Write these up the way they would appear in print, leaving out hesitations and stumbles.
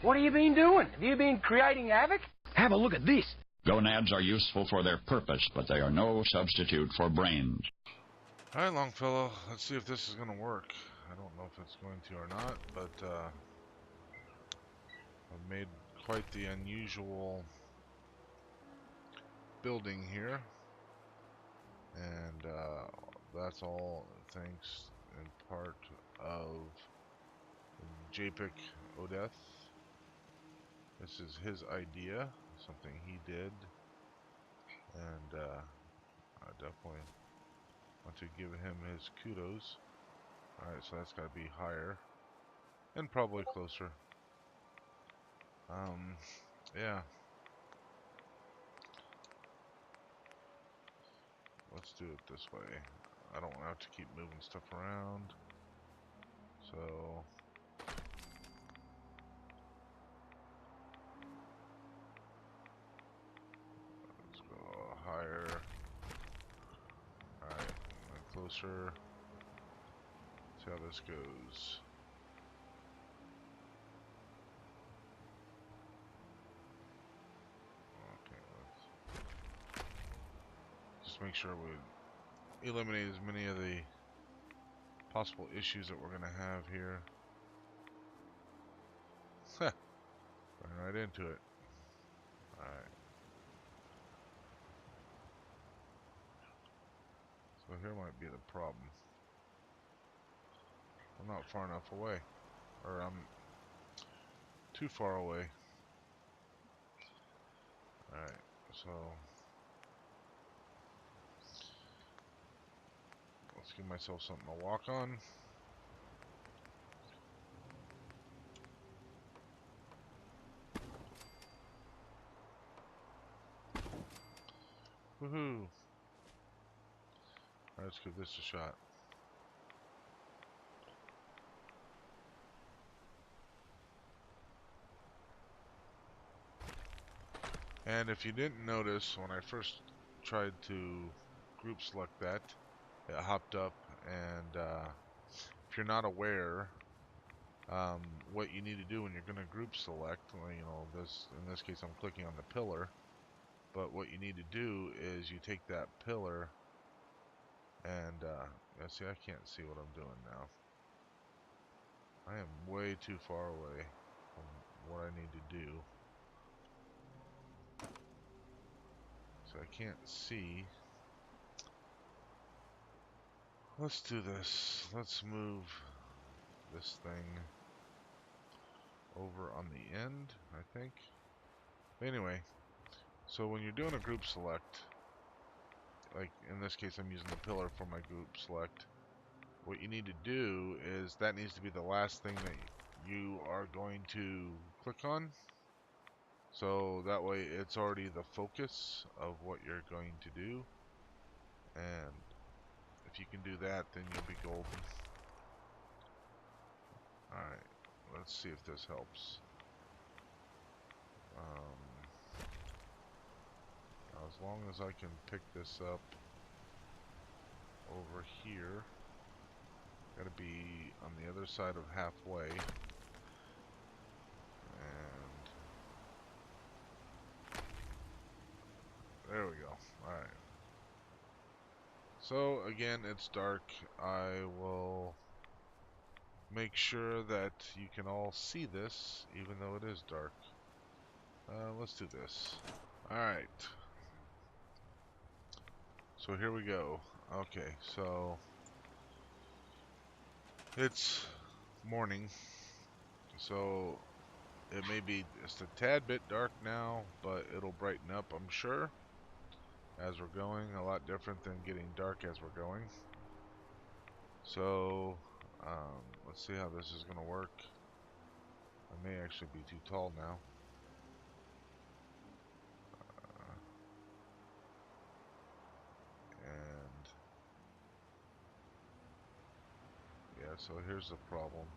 What have you been doing? Have you been creating havoc? Have a look at this. Gonads are useful for their purpose, but they are no substitute for brains. Alright, Longfellow, let's see if this is going to work. I don't know if it's going to or not, but I've made quite the unusual building here. And that's all thanks in part of Japic Odeth. This is his idea, something he did, and I definitely want to give him his kudos. Alright, so that's got to be higher, and probably closer. Yeah. Let's do it this way. I don't have to keep moving stuff around. So let's go higher. Alright, closer. See how this goes. Okay, let's just make sure we eliminate as many of the possible issues that we're going to have here. Run right into it. Alright. So here might be the problem. I'm not far enough away. Or I'm too far away. Alright, so let's give myself something to walk on. Woohoo! Alright, let's give this a shot. And if you didn't notice, when I first tried to group select that, it hopped up, and if you're not aware what you need to do when you're going to group select, well, you know, in this case I'm clicking on the pillar, but what you need to do is you take that pillar and yeah, see, I can't see what I'm doing now. I am way too far away from what I need to do. So I can't see. Let's do this. Let's move this thing over on the end, I think. Anyway, so when you're doing a group select, like in this case I'm using the pillar for my group select, what you need to do is that needs to be the last thing that you are going to click on. So that way it's already the focus of what you're going to do. And if you can do that, then you'll be golden. Alright, let's see if this helps. Now as long as I can pick this up over here, gotta be on the other side of halfway. And there we go. Alright. So again, it's dark. I will make sure that you can all see this, even though it is dark. Let's do this. Alright. So here we go. Okay, so it's morning. So it may be just a tad bit dark now, but it'll brighten up, I'm sure, as we're going. A lot different than getting dark as we're going. So let's see how this is going to work. I may actually be too tall now. And yeah, so here's the problem.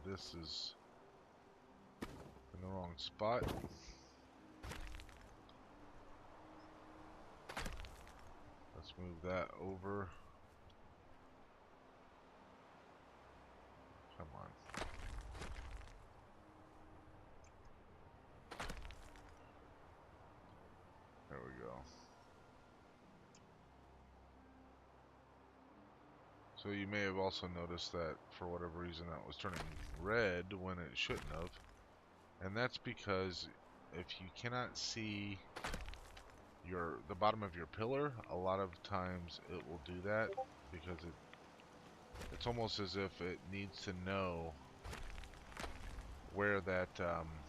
This is in the wrong spot. Let's move that over So you may have also noticed that for whatever reason that was turning red when it shouldn't have. And that's because if you cannot see the bottom of your pillar, a lot of times it will do that because it's almost as if it needs to know where that it's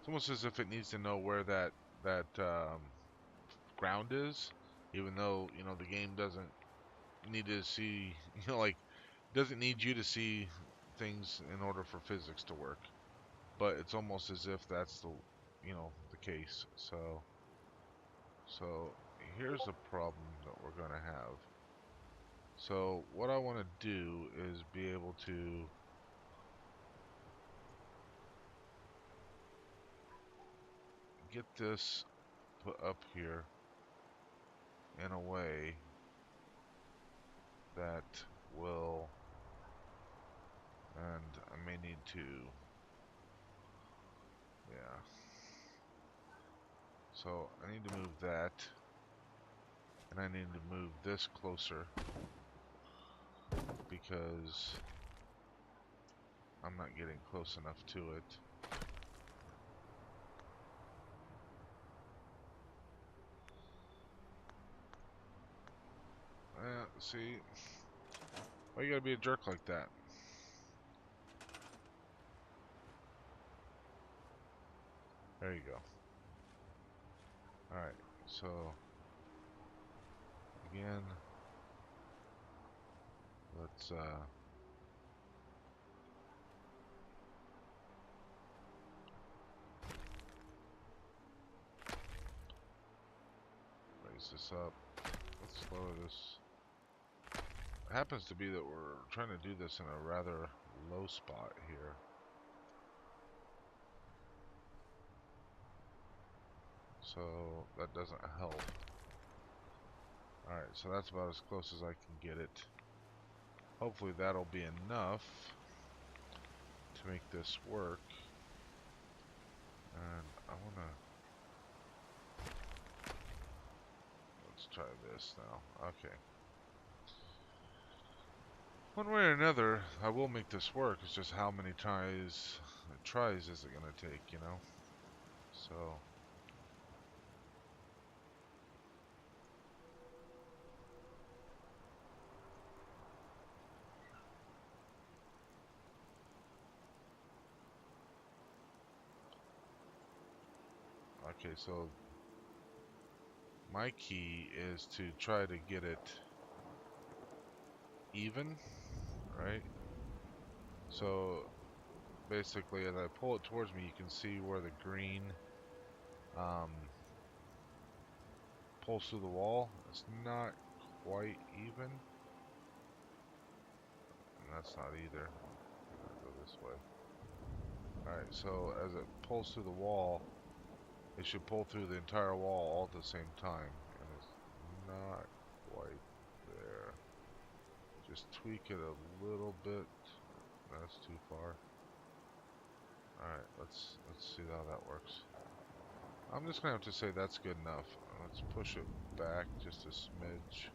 almost as if it needs to know where that ground is, even though the game doesn't need to see like doesn't need you to see things in order for physics to work, but it's almost as if that's the case. So here's a problem that we're gonna have. So what I want to do is be able to get this put up here in a way that will, and I may need to, yeah. So I need to move that, and I need to move this closer because I'm not getting close enough to it. See, why you gotta be a jerk like that? There you go. Alright, so again, let's raise this up. Let's lower this. It happens to be that we're trying to do this in a rather low spot here. So that doesn't help. Alright, so that's about as close as I can get it. Hopefully that'll be enough to make this work. And I wanna... Let's try this now. Okay. One way or another, I will make this work. It's just how many tries is it gonna take, So... Okay, so my key is to try to get it even, right? So basically, as I pull it towards me, you can see where the green pulls through the wall. It's not quite even, and that's not either. I'll go this way. Alright, so as it pulls through the wall, it should pull through the entire wall all at the same time, and it's not quite there. Just tweak it a little bit. That's too far. Alright, let's see how that works. I'm just gonna have to say that's good enough. Let's push it back just a smidge.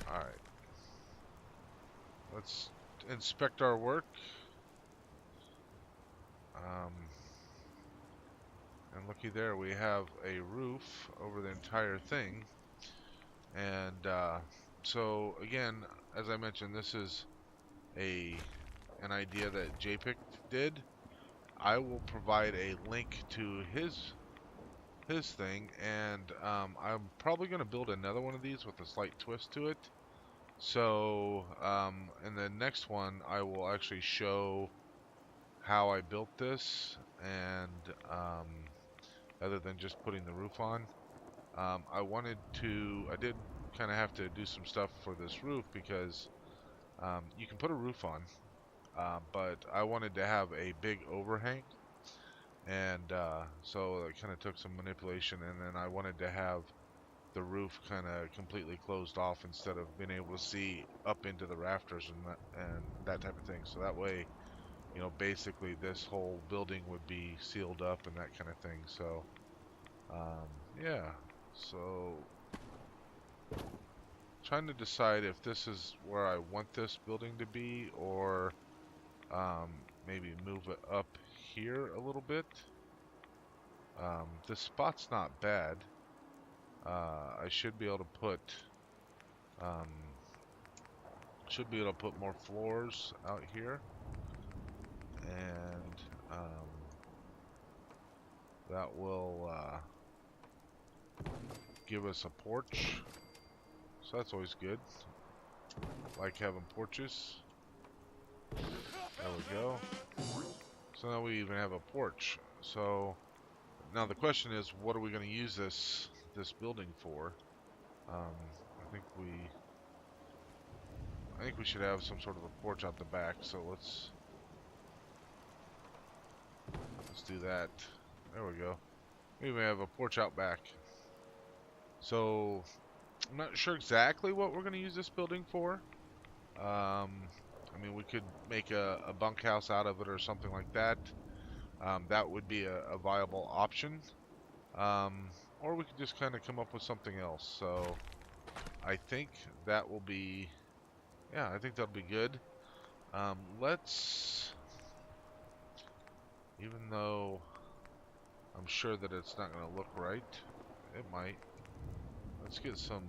Alright. Let's inspect our work. And looky there, we have a roof over the entire thing. And so again, as I mentioned, this is an idea that Japic did. I will provide a link to his thing, and I'm probably going to build another one of these with a slight twist to it. So in the next one, I will actually show how I built this, and other than just putting the roof on. I did kind of have to do some stuff for this roof because you can put a roof on, but I wanted to have a big overhang, and so it kind of took some manipulation, and then I wanted to have the roof kind of completely closed off instead of being able to see up into the rafters and that type of thing. So that way, basically this whole building would be sealed up and that kind of thing. So yeah, so trying to decide if this is where I want this building to be, or maybe move it up here a little bit. This spot's not bad. I should be able to put more floors out here, and that will give us a porch. So that's always good. Like having porches. There we go. So now we even have a porch. So now the question is, what are we going to use this building for? I think we should have some sort of a porch out the back. So let's do that. There we go. We even have a porch out back. So I'm not sure exactly what we're going to use this building for. I mean, we could make a bunkhouse out of it or something like that. That would be a viable option. Or we could just kind of come up with something else. So I think that will be, yeah, I think that'll be good. Let's, even though I'm sure that it's not going to look right, it might. Let's get some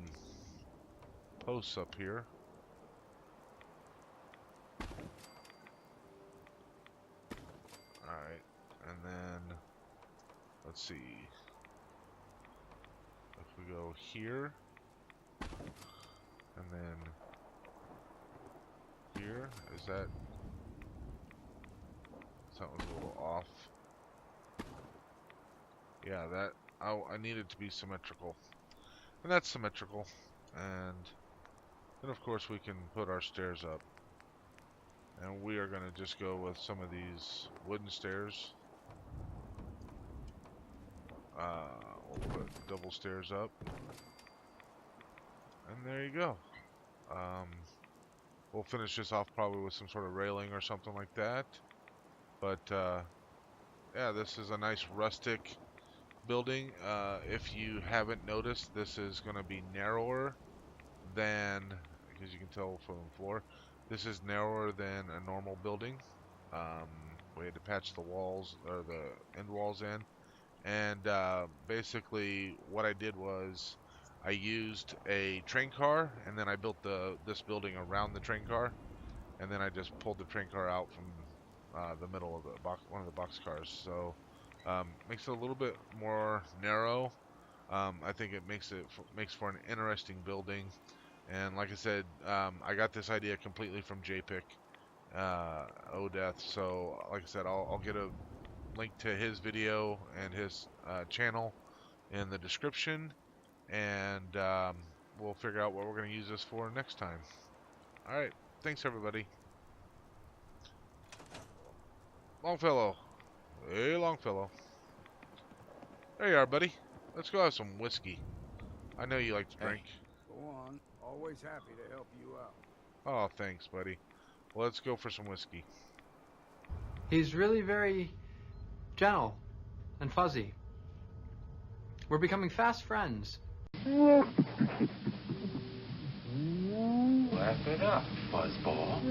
posts up here. Alright, and then let's see. If we go here, and then here, is that something's a little off? Yeah, that I need it to be symmetrical. And that's symmetrical. And then of course we can put our stairs up. And we are going to just go with some of these wooden stairs. We'll put double stairs up. And there you go. We'll finish this off probably with some sort of railing or something like that. But yeah, this is a nice rustic building. If you haven't noticed, this is going to be narrower than, because you can tell from the floor, this is narrower than a normal building. We had to patch the walls, or the end walls in, and basically what I did was I used a train car, and then I built this building around the train car, and then I just pulled the train car out from the middle of the one of the box cars. So makes it a little bit more narrow. I think it makes for an interesting building. And like I said, I got this idea completely from Japic, Death. So like I said, I'll get a link to his video and his channel in the description, and we'll figure out what we're going to use this for next time. Alright, thanks everybody. Longfellow. Hey, Longfellow. There you are, buddy. Let's go have some whiskey. I know you like to drink. Go on. Always happy to help you out. Oh, thanks, buddy. Well, let's go for some whiskey. He's really very gentle and fuzzy. We're becoming fast friends. Laugh it up, fuzzball.